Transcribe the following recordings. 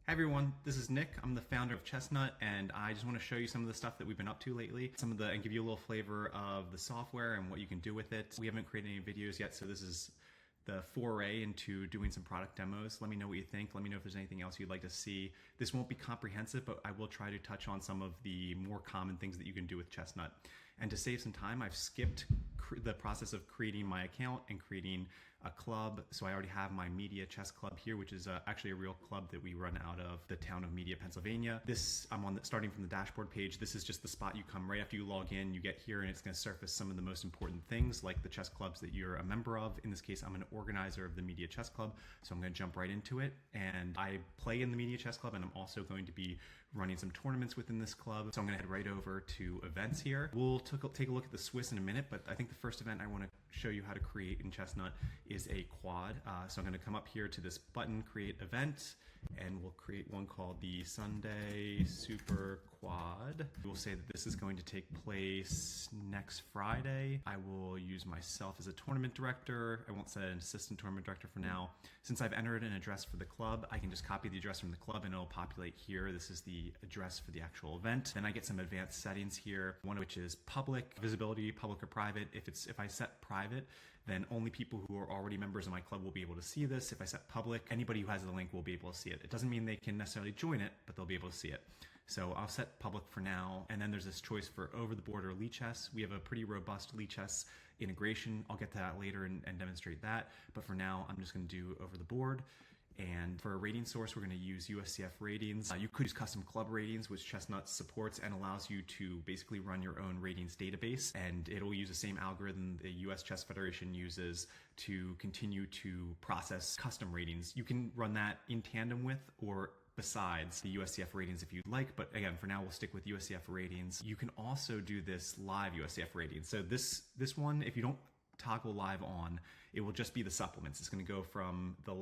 Hi everyone, this is Nick. I'm the founder of Chestnut, and I just want to show you some of the stuff that we've been up to lately. And give you a little flavor of the software and what you can do with it. We haven't created any videos yet, so this is the foray into doing some product demos. Let me know what you think. Let me know if there's anything else you'd like to see. This won't be comprehensive, but I will try to touch on some of the more common things that you can do with Chestnut. And to save some time, I've skipped the process of creating my account and creating a club. So I already have my Media Chess Club here, which is actually a real club that we run out of the town of Media, Pennsylvania. Starting from the dashboard page. This is just the spot you come right after you log in. You get here and it's going to surface some of the most important things like the chess clubs that you're a member of. In this case, I'm an organizer of the Media Chess Club, so I'm going to jump right into it. And I play in the Media Chess Club, and I'm also going to be running some tournaments within this club. So I'm going to head right over to events here. We'll take a look at the Swiss in a minute, but I think the first event I want to show you how to create in Chestnut is a quad. So I'm going to come up here to this button, create event, and we'll create one called the Sunday Super Quad. We'll say that this is going to take place next Friday. I will use myself as a tournament director. I won't set an assistant tournament director for now. Since I've entered an address for the club, I can just copy the address from the club and it'll populate here. This is the address for the actual event. Then I get some advanced settings here, one of which is public visibility, public or private. If I set private, then only people who are already members of my club will be able to see this. If I set public, anybody who has the link will be able to see it. It doesn't mean they can necessarily join it, but they'll be able to see it. So I'll set public for now, and then there's this choice for over the board or Lichess. We have a pretty robust Lichess integration. I'll get to that later and demonstrate that, but for now I'm just going to do over the board. And for a rating source, we're going to use USCF ratings. You could use custom club ratings, which Chestnut supports and allows you to basically run your own ratings database. And it'll use the same algorithm the US Chess Federation uses to continue to process custom ratings. You can run that in tandem with or besides the USCF ratings if you'd like, but again, for now we'll stick with USCF ratings. You can also do this live USCF ratings. So this one, if you don't toggle live on, it will just be the supplements. It's going to go from the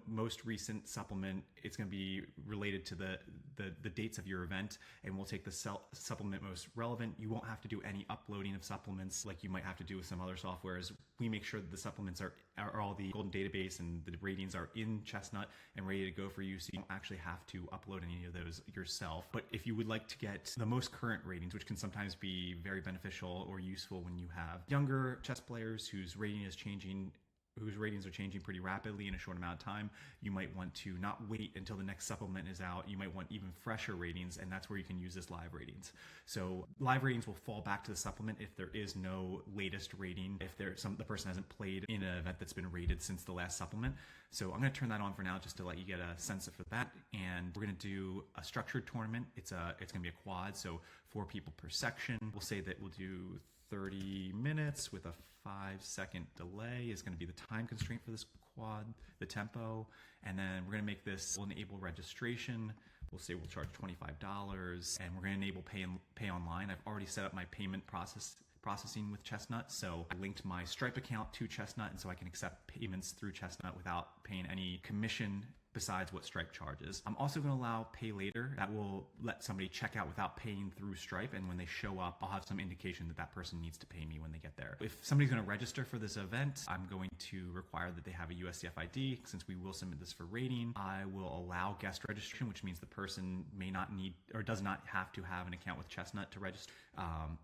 most recent supplement. It's going to be related to the dates of your event, and we'll take the supplement most relevant. You won't have to do any uploading of supplements like you might have to do with some other softwares. We make sure that the supplements are all the golden database and the ratings are in Chestnut and ready to go for you, so you don't actually have to upload any of those yourself. But if you would like to get the most current ratings, which can sometimes be very beneficial or useful when you have younger chess players whose ratings are changing pretty rapidly in a short amount of time, you might want to not wait until the next supplement is out. You might want even fresher ratings, and that's where you can use this live ratings. So live ratings will fall back to the supplement if there is no latest rating, if the person hasn't played in an event that's been rated since the last supplement. So I'm going to turn that on for now just to let you get a sense for that. And we're going to do a structured tournament. It's going to be a quad, so 4 people per section. We'll say that we'll do 30 minutes with a 5-second delay is going to be the time constraint for this quad, the tempo. And then we're going to make this, we'll enable registration. We'll say we'll charge $25, and we're going to enable pay online. I've already set up my payment processing with Chestnut, so I linked my Stripe account to Chestnut, and so I can accept payments through Chestnut without paying any commission besides what Stripe charges. I'm also going to allow pay later. That will let somebody check out without paying through Stripe, and when they show up, I'll have some indication that that person needs to pay me when they get there. If somebody's going to register for this event, I'm going to require that they have a USCF ID. Since we will submit this for rating, I will allow guest registration, which means the person may not need or does not have to have an account with Chestnut to register.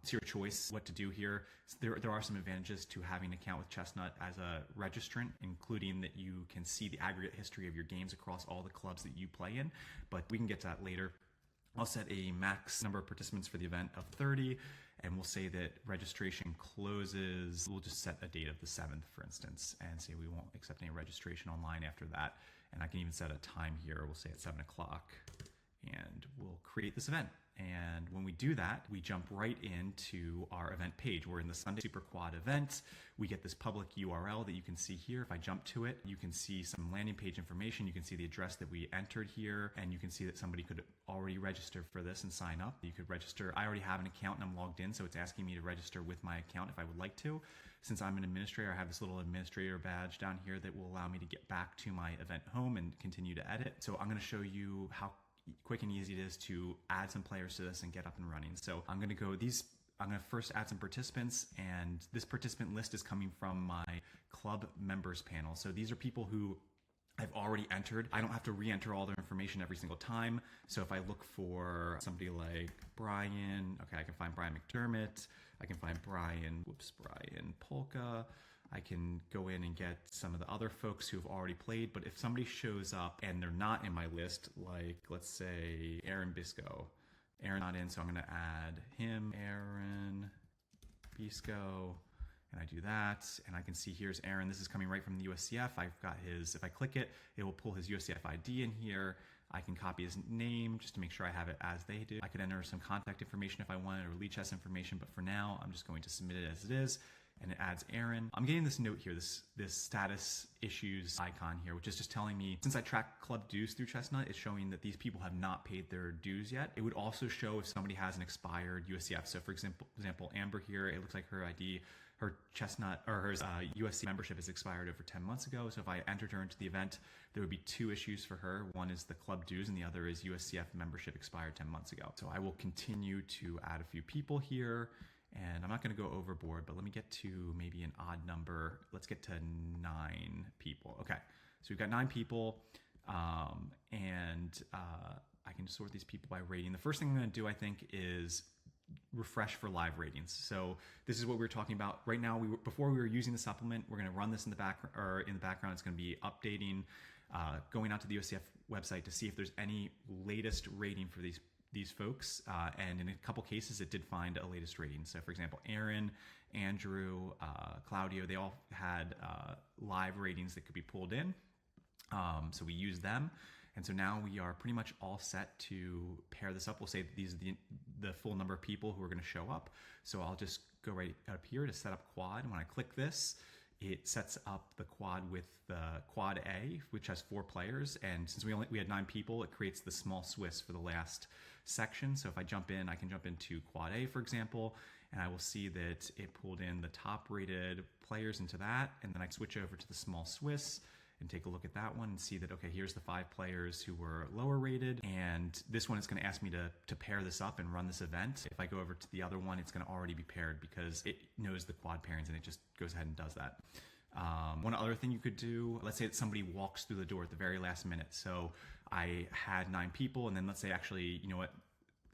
It's your choice what to do here. There are some advantages to having an account with Chestnut as a registrant, including that you can see the aggregate history of your games across all the clubs that you play in, but we can get to that later. I'll set a max number of participants for the event of 30, and we'll say that registration closes, we'll just set a date of the 7th, for instance, and say we won't accept any registration online after that. And I can even set a time here. We'll say at 7 o'clock, and we'll create this event. And when we do that, we jump right into our event page. We're in the Sunday Super Quad event. We get this public URL that you can see here. If I jump to it, you can see some landing page information. You can see the address that we entered here, and you can see that somebody could already register for this and sign up. You could register. I already have an account and I'm logged in, so it's asking me to register with my account if I would like to. Since I'm an administrator, I have this little administrator badge down here that will allow me to get back to my event home and continue to edit. So I'm going to show you how quick and easy it is to add some players to this and get up and running. So I'm going to first add some participants, and this participant list is coming from my club members panel. So these are people who I've already entered. I don't have to re-enter all their information every single time. So if I look for somebody like Brian, okay, I can find Brian McDermott. I can find Brian Polka. I can go in and get some of the other folks who've already played. But if somebody shows up and they're not in my list, like let's say Aaron Bisco. Aaron's not in, so I'm going to add him, Aaron Bisco. And I do that, and I can see here's Aaron. This is coming right from the USCF. I've got his, if I click it, it will pull his USCF ID in here. I can copy his name just to make sure I have it as they do. I could enter some contact information if I wanted, or lead chess information, but for now, I'm just going to submit it as it is, and it adds Aaron. I'm getting this note here, this status issues icon here, which is just telling me, since I track club dues through Chestnut, it's showing that these people have not paid their dues yet. It would also show if somebody has an expired USCF. So for example, Amber here, it looks like her ID, her Chestnut or her USC membership has expired over 10 months ago. So if I entered her into the event, there would be two issues for her. One is the club dues and the other is USCF membership expired 10 months ago. So I will continue to add a few people here, and I'm not going to go overboard, but let me get to maybe an odd number. Let's get to 9 people. Okay, so we've got 9 people, and I can sort these people by rating. The first thing I'm going to do, I think, is refresh for live ratings. So this is what we were talking about right now. Before we were using the supplement, we're going to run this in the background. It's going to be updating, going out to the USCF website to see if there's any latest rating for these folks. And in a couple cases, it did find a latest rating. So for example, Aaron, Andrew, Claudio, they all had live ratings that could be pulled in. So we used them. And so now we are pretty much all set to pair this up. We'll say that these are the full number of people who are going to show up. So I'll just go right up here to set up quad. And when I click this, it sets up the quad with the quad A, which has 4 players. And since we had 9 people, it creates the small Swiss for the last section. So if I jump in, I can jump into quad A, for example, and I will see that it pulled in the top rated players into that. And then I switch over to the small Swiss and take a look at that one and see that, okay, here's the 5 players who were lower rated. And this one is going to ask me to pair this up and run this event. If I go over to the other one, it's going to already be paired because it knows the quad pairings and it just goes ahead and does that. One other thing you could do, let's say that somebody walks through the door at the very last minute. So I had 9 people, and then let's say actually, you know what,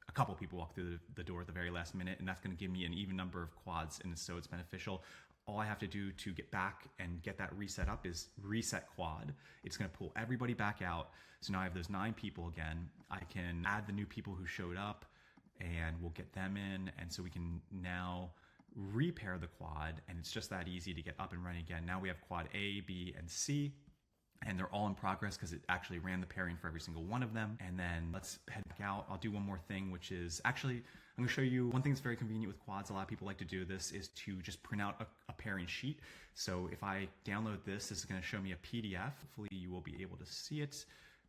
a couple people walk through the door at the very last minute, and that's going to give me an even number of quads, and so it's beneficial. All I have to do to get back and get that reset up is reset quad. It's going to pull everybody back out. So now I have those 9 people again. I can add the new people who showed up, and we'll get them in. And so we can now repair the quad, and it's just that easy to get up and running again. Now we have quad A, B, and C, and they're all in progress because it actually ran the pairing for every single one of them. And then let's head back out. I'll do one more thing, which is actually, I'm going to show you one thing that's very convenient with quads. A lot of people like to do this is to just print out a pairing sheet. So if I download this is going to show me a PDF. Hopefully you will be able to see it.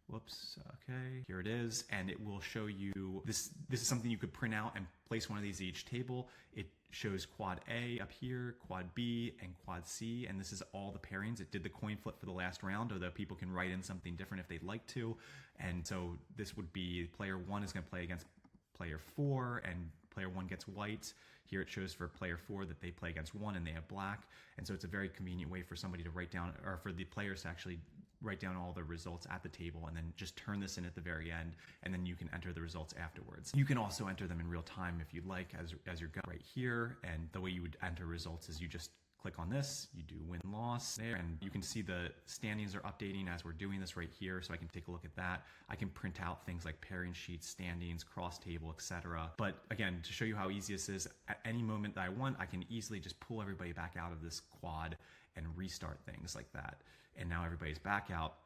Whoops. Okay, here it is. And it will show you this. This is something you could print out and place one of these at each table. It shows quad A up here, quad B, and quad C. And this is all the pairings. It did the coin flip for the last round, although people can write in something different if they'd like to. And so this would be player 1 is going to play against player 4, and player 1 gets white. Here it shows for player 4 that they play against 1 and they have black. And so it's a very convenient way for somebody to write down, or for the players to actually write down all the results at the table and then just turn this in at the very end, and then you can enter the results afterwards. You can also enter them in real time if you'd like as you're going right here. And the way you would enter results is you just click on this, you do win-loss there, and you can see the standings are updating as we're doing this right here, so I can take a look at that. I can print out things like pairing sheets, standings, cross table, etc. But again, to show you how easy this is, at any moment that I want, I can easily just pull everybody back out of this quad and restart things like that. And now everybody's back out.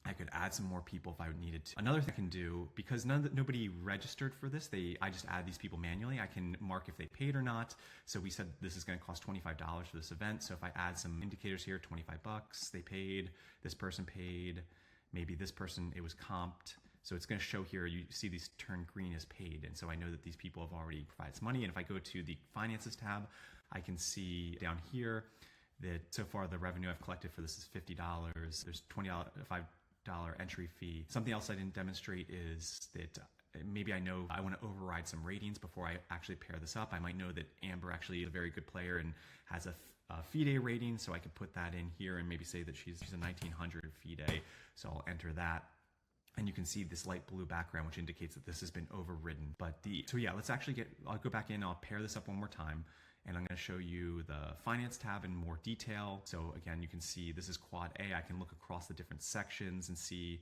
I could add some more people if I needed to. Another thing I can do, because nobody registered for this, I just add these people manually. I can mark if they paid or not. So we said this is going to cost $25 for this event. So if I add some indicators here, 25 bucks, they paid, this person paid, maybe this person, it was comped. So it's going to show here, you see these turn green as paid. And so I know that these people have already provided some money. And if I go to the finances tab, I can see down here that so far the revenue I've collected for this is $50. There's $5 entry fee. Something else I didn't demonstrate is that maybe I know I want to override some ratings before I actually pair this up. I might know that Amber actually is a very good player and has a FIDE rating, so I could put that in here and maybe say that she's a 1900 FIDE. So I'll enter that. And you can see this light blue background, which indicates that this has been overridden. So yeah, let's actually I'll go back in, I'll pair this up one more time, and I'm gonna show you the finance tab in more detail. So again, you can see this is quad A. I can look across the different sections and see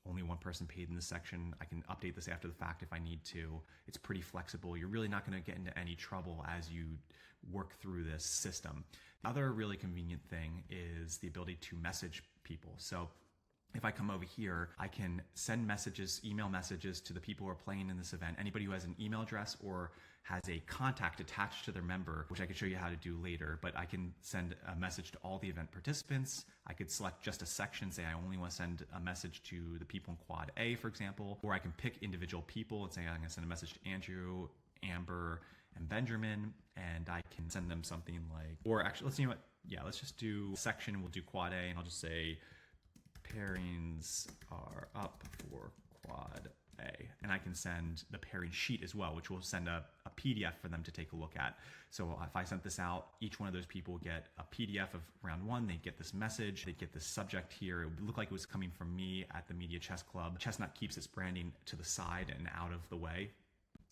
only one person paid in this section. I can update this after the fact if I need to. It's pretty flexible. You're really not gonna get into any trouble as you work through this system. The other really convenient thing is the ability to message people. So if I come over here, I can send messages, email messages to the people who are playing in this event. Anybody who has an email address or has a contact attached to their member, which I can show you how to do later, but I can send a message to all the event participants. I could select just a section, say I only want to send a message to the people in quad A, for example, or I can pick individual people and say I'm gonna send a message to Andrew, Amber, and Benjamin, and I can send them something like, or actually, let's see what, yeah, let's just do section, we'll do quad A, and I'll just say, pairings are up for quad A. And I can send the pairing sheet as well, which will send a PDF for them to take a look at. So if I sent this out, each one of those people will get a PDF of round one. They get this message, they get this subject here. It would look like it was coming from me at the Media Chess Club. Chestnut keeps its branding to the side and out of the way.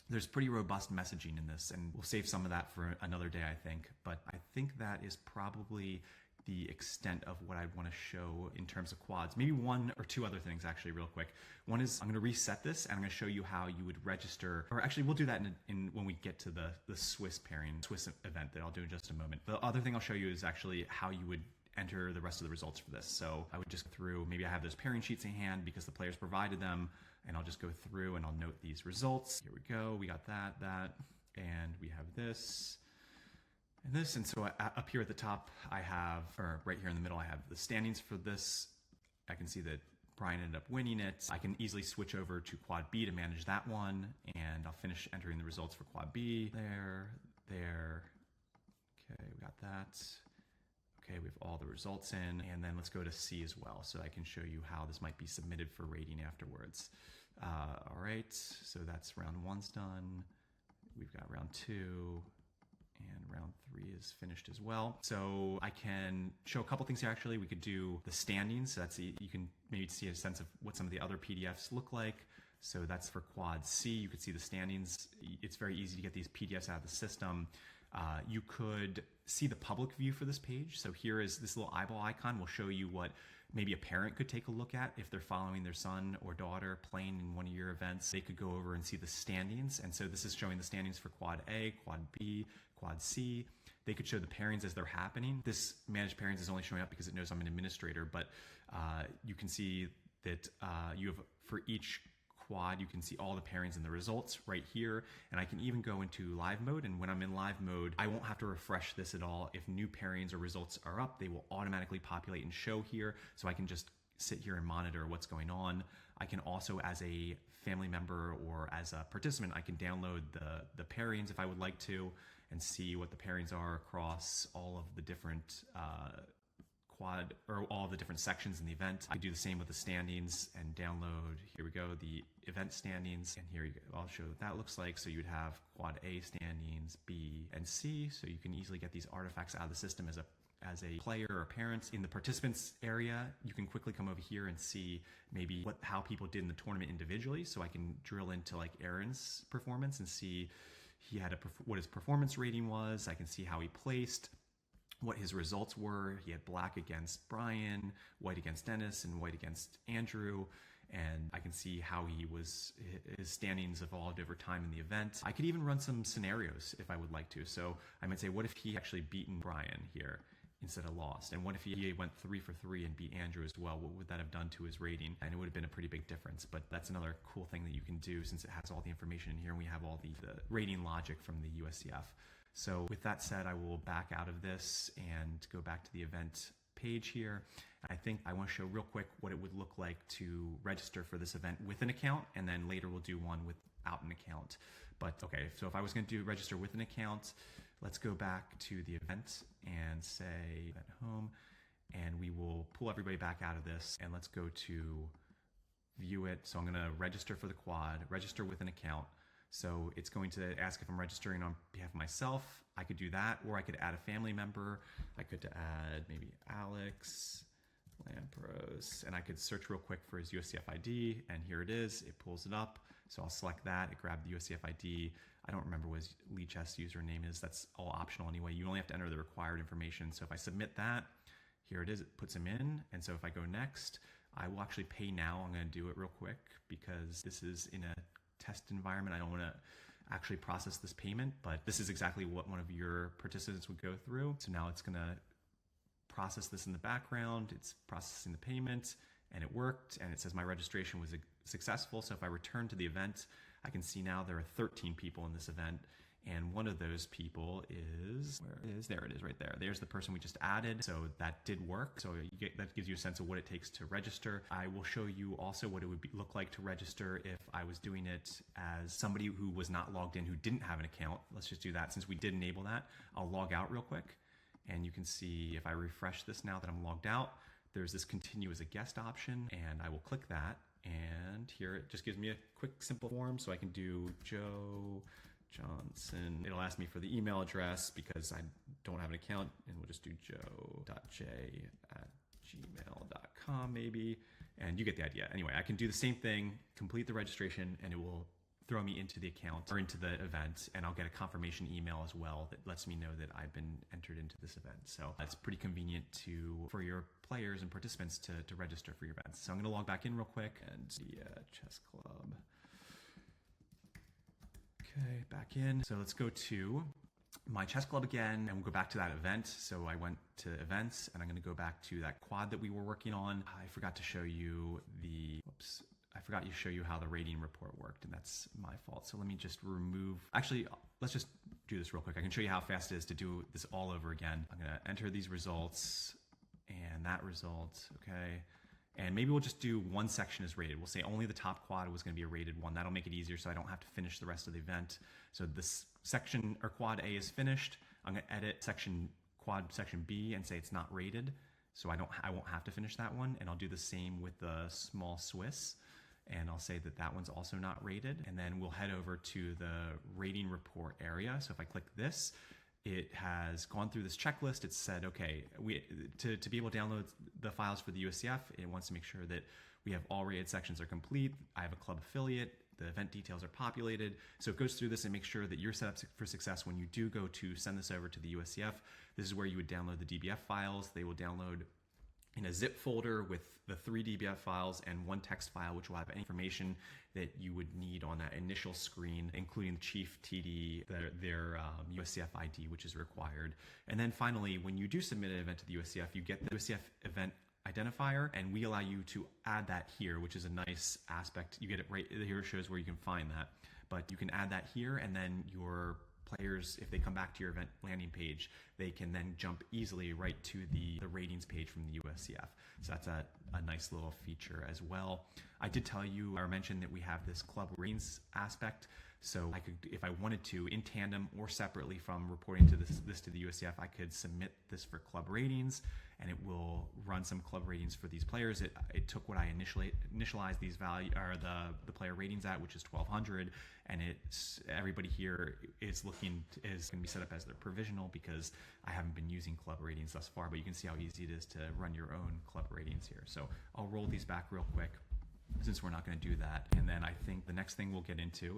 There's pretty robust messaging in this, and we'll save some of that for another day, I think. But I think that is probably the extent of what I'd want to show in terms of quads. Maybe one or two other things actually real quick. One is I'm going to reset this and I'm going to show you how you would register, or actually we'll do that in when we get to the Swiss event that I'll do in just a moment. The other thing I'll show you is actually how you would enter the rest of the results for this. So I would just go through, maybe I have those pairing sheets in hand because the players provided them, and I'll just go through and I'll note these results. Here we go, we got that, and we have this. And this, and so up here at the top, I have, or right here in the middle, I have the standings for this. I can see that Brian ended up winning it. I can easily switch over to quad B to manage that one, and I'll finish entering the results for quad B. There. Okay, we got that. Okay, we have all the results in, and then let's go to C as well, so I can show you how this might be submitted for rating afterwards. All right, so that's round one's done. We've got round two. And round three is finished as well. So I can show a couple things here actually. We could do the standings. So that's you can maybe see a sense of what some of the other PDFs look like. So that's for quad C. You could see the standings. It's very easy to get these PDFs out of the system. You could see the public view for this page. So here is this little eyeball icon will show you what maybe a parent could take a look at if they're following their son or daughter playing in one of your events. They could go over and see the standings. And so this is showing the standings for quad A, quad B, quad C. They could show the pairings as they're happening. This managed pairings is only showing up because it knows I'm an administrator, but you can see that you have, for each quad, you can see all the pairings and the results right here. And I can even go into live mode. And when I'm in live mode, I won't have to refresh this at all. If new pairings or results are up, they will automatically populate and show here. So I can just sit here and monitor what's going on. I can also, as a family member or as a participant, I can download the pairings if I would like to and see what the pairings are across all of the different quad, or all the different sections in the event. I do the same with the standings and download, here we go, the event standings, and here you go. I'll show what that looks like. So you'd have quad A standings, B, and C, so you can easily get these artifacts out of the system as a player or parent. In the participants area, you can quickly come over here and see maybe how people did in the tournament individually. So I can drill into like Aaron's performance and see he had what his performance rating was. I can see how he placed, what his results were. He had black against Brian, white against Dennis, and white against Andrew. And I can see how his standings evolved over time in the event. I could even run some scenarios if I would like to. So I might say, what if he actually beaten Brian here instead of lost? And what if he went 3 for 3 and beat Andrew as well? What would that have done to his rating? And it would have been a pretty big difference, but that's another cool thing that you can do since it has all the information in here and we have all the rating logic from the USCF. So with that said, I will back out of this and go back to the event page here. I think I want to show real quick what it would look like to register for this event with an account, and then later we'll do one without an account. But okay, so if I was going to register with an account, let's go back to the event and say event home, and we will pull everybody back out of this, and let's go to view it. So I'm going to register for the quad, register with an account. So it's going to ask if I'm registering on behalf of myself. I could do that, or I could add a family member. I could add maybe Alex Lampros, and I could search real quick for his USCF ID, and here it is. It pulls it up. So I'll select that. It grabbed the USCF ID. I don't remember what his LeadChest username is. That's all optional anyway. You only have to enter the required information. So if I submit that, here it is. It puts him in. And so if I go next, I will actually pay now. I'm going to do it real quick because this is in a test environment. I don't want to actually process this payment, but this is exactly what one of your participants would go through. So now it's going to process this in the background. It's processing the payment, and it worked, and it says my registration was successful. So if I return to the event, I can see now there are 13 people in this event, and one of those people is, where is, there it is right there. There's the person we just added. So that did work. So that gives you a sense of what it takes to register. I will show you also what it would look like to register if I was doing it as somebody who was not logged in, who didn't have an account. Let's just do that. Since we did enable that, I'll log out real quick. And you can see if I refresh this now that I'm logged out, there's this continue as a guest option, and I will click that. And here it just gives me a quick, simple form. So I can do Joe Johnson. It'll ask me for the email address because I don't have an account, and we'll just do joe.j@gmail.com maybe. And you get the idea. Anyway, I can do the same thing, complete the registration, and it will throw me into the account or into the event, and I'll get a confirmation email as well that lets me know that I've been entered into this event. So it's pretty convenient for your players and participants to register for your events. So I'm going to log back in real quick, and the chess club. Okay, back in. So let's go to my chess club again, and we'll go back to that event. So I went to events, and I'm going to go back to that quad that we were working on. I forgot to show you how the rating report worked, and that's my fault. So let me just actually, let's just do this real quick. I can show you how fast it is to do this all over again. I'm going to enter these results and that result, okay? And maybe we'll just do one section is rated. We'll say only the top quad was going to be a rated one. That'll make it easier so I don't have to finish the rest of the event. So this section, or quad A, is finished. I'm going to edit quad section B and say it's not rated. So I won't have to finish that one. And I'll do the same with the small Swiss. And I'll say that one's also not rated. And then we'll head over to the rating report area. So if I click this, it has gone through this checklist. It said, okay, to be able to download the files for the USCF, it wants to make sure that we have all rated sections are complete. I have a club affiliate. The event details are populated. So it goes through this and makes sure that you're set up for success when you do go to send this over to the USCF. This is where you would download the DBF files. They will download in a zip folder with the 3 DBF files and 1 text file, which will have information that you would need on that initial screen, including the chief TD, their USCF ID, which is required. And then finally, when you do submit an event to the USCF, you get the USCF event identifier, and we allow you to add that here, which is a nice aspect. You get it right here, shows where you can find that. But you can add that here, and then your players, if they come back to your event landing page, they can then jump easily right to the ratings page from the USCF. So that's a nice little feature as well. I did tell you, or mention that we have this club ratings aspect. So I could, if I wanted to, in tandem or separately from reporting to this to the USCF, I could submit this for club ratings, and it will run some club ratings for these players. It took what I initialized these value, or the player ratings at, which is 1200, and everybody here is going to be set up as their provisional because I haven't been using club ratings thus far. But you can see how easy it is to run your own club ratings here. So I'll roll these back real quick, since we're not going to do that. And then I think the next thing we'll get into